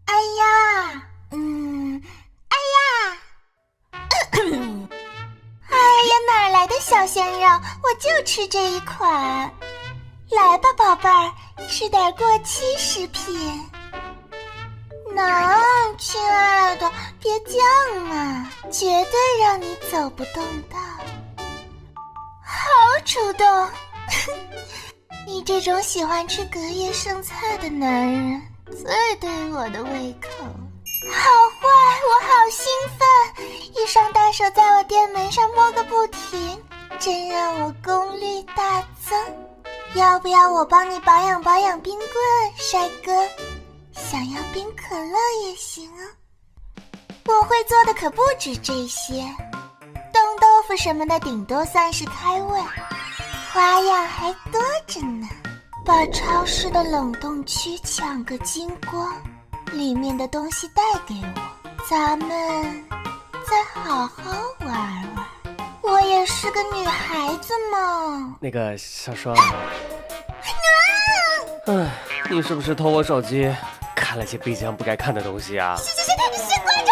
哎呀，哎呀，哎呀，哪来的小鲜肉？我就吃这一款。来吧，宝贝儿，吃点过期食品。能，亲爱的，别犟嘛，绝对让你走不动道。好主动，你这种喜欢吃隔夜剩菜的男人最对我的胃口。好坏，我好兴奋，一双大手在我店门上摸个不停，真让我功力大增。要不要我帮你保养保养冰棍，帅哥？想要冰可乐也行啊。我会做的可不止这些，冻豆腐什么的顶多算是开胃，花样还多着呢。把超市的冷冻区抢个精光，里面的东西带给我，咱们再好好玩玩。我也是个女孩子嘛。那个小双，你是不是偷我手机看了些冰箱不该看的东西啊？先关注